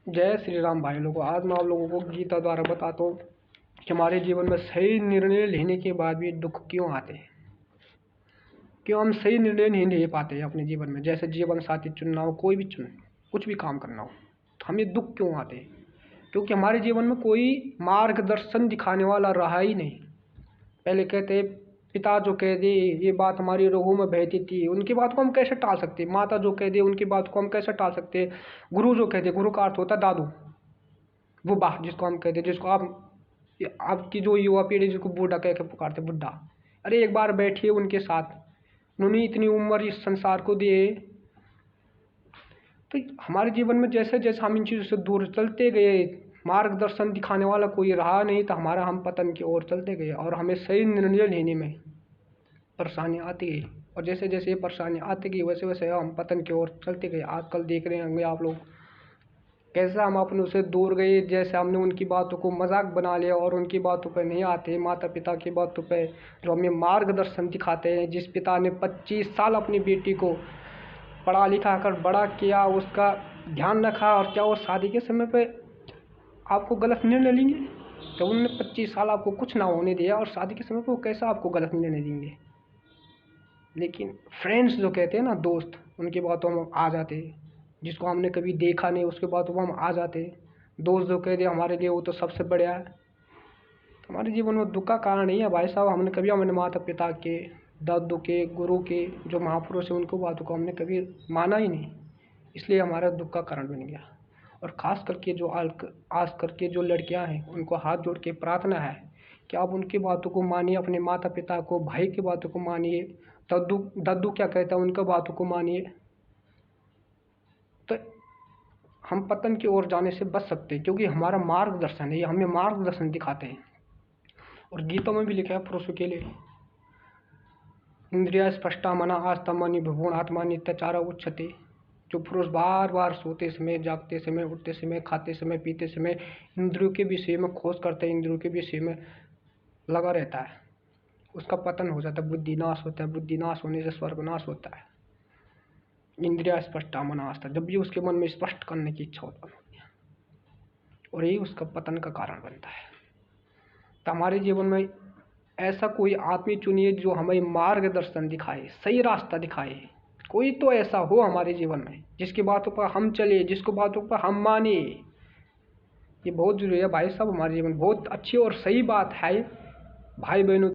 जय श्री राम भाई लोगों। आज मैं आप लोगों को गीता द्वारा बताता हूँ कि हमारे जीवन में सही निर्णय लेने के बाद भी दुख क्यों आते हैं, क्यों हम सही निर्णय नहीं ले पाते हैं अपने जीवन में। जैसे जीवन साथी चुनना हो, कोई भी कुछ भी काम करना हो, तो हमें दुख क्यों आते हैं? क्योंकि हमारे जीवन में कोई मार्गदर्शन दिखाने वाला रहा ही नहीं। पहले कहते पिता जो कह दे ये बात हमारी रोगों में बहती थी, उनकी बात को हम कैसे टाल सकते हैं? माता जो कह दे उनकी बात को हम कैसे टाल सकते हैं? गुरु जो कहते, गुरु का अर्थ होता है दादू, वो बा जिसको हम कहते, जिसको आप आपकी जो युवा पीढ़ी जिसको बूढ़ा कह के पुकारते, बुढ़ा। अरे एक बार बैठिए उनके साथ, उन्होंने इतनी उम्र इस संसार को दिए। तो हमारे जीवन में जैसे जैसे हम इन चीज़ों से दूर चलते गए, मार्गदर्शन दिखाने वाला कोई रहा नहीं, तो हम पतन की ओर चलते गए और हमें सही निर्णय लेने में परेशानी आती गई। और जैसे जैसे ये परेशानी आती गई वैसे वैसे हम पतन की ओर चलते गए। आजकल देख रहे होंगे आप लोग कैसे हम अपने उसे दूर गए, जैसे हमने उनकी बातों को मजाक बना लिया और उनकी बातों पर नहीं आते। माता पिता की बातों पे जो हमें मार्गदर्शन दिखाते हैं, जिस पिता ने 25 साल अपनी बेटी को पढ़ा लिखा कर बड़ा किया, उसका ध्यान रखा, और क्या वो शादी के समय पे आपको गलत निर्णय लेंगे? तो उन्होंने 25 साल आपको कुछ ना होने दिया और शादी के समय पे वो कैसा आपको गलत निर्णय देंगे? लेकिन फ्रेंड्स जो कहते हैं ना, दोस्त, उनकी बातों में आ जाते हैं। जिसको हमने कभी देखा नहीं उसके बातों में हम आ जाते हैं। दोस्त जो कह दे हमारे लिए वो तो सबसे बढ़िया है। तो हमारे जीवन में दुख का कारण नहीं है भाई साहब। हमने कभी अपने माता पिता के, दादू के, गुरु के, जो महापुरुष हैं, उनको बातों को हमने कभी माना ही नहीं, इसलिए हमारा दुख का कारण बन गया। और ख़ास करके आज करके जो लड़कियां हैं, उनको हाथ जोड़ के प्रार्थना है कि आप उनकी बातों को मानिए, अपने माता पिता को, भाई की बातों को मानिए, दादू क्या कहता है उनका बातों को मानिए। तो हम पतन की ओर जाने से बच सकते हैं, क्योंकि हमारा मार्गदर्शन है, ये हमें मार्गदर्शन दिखाते हैं। और गीतों में भी लिखा है पुरुषों के लिए, इंद्रिया स्पष्टा मना आस्था मनि विभुण आत्मा नित्याचारा उच्चते। जो पुरुष बार बार सोते समय, जागते समय, उठते समय, खाते समय, पीते समय इंद्रियों के विषय में खोज करते हैं, इंद्रियों के विषय में लगा रहता है, उसका पतन हो जाता है, बुद्धि नाश होता है। बुद्धि नाश होने से स्वर्ग नाश होता है। इंद्रिया स्पष्टा मना आस्था, जब भी उसके मन में स्पष्ट करने की इच्छा उत्पन्न होती है, और यही उसका पतन का कारण बनता है। तो हमारे जीवन में ऐसा कोई आदमी चुनिए जो हमें मार्गदर्शन दिखाए, सही रास्ता दिखाए। कोई तो ऐसा हो हमारे जीवन में जिसकी बातों पर हम चले, जिसको बातों पर हम माने। ये बहुत जरूरी है भाई साहब। हमारे जीवन बहुत अच्छी और सही बात है भाई बहनों।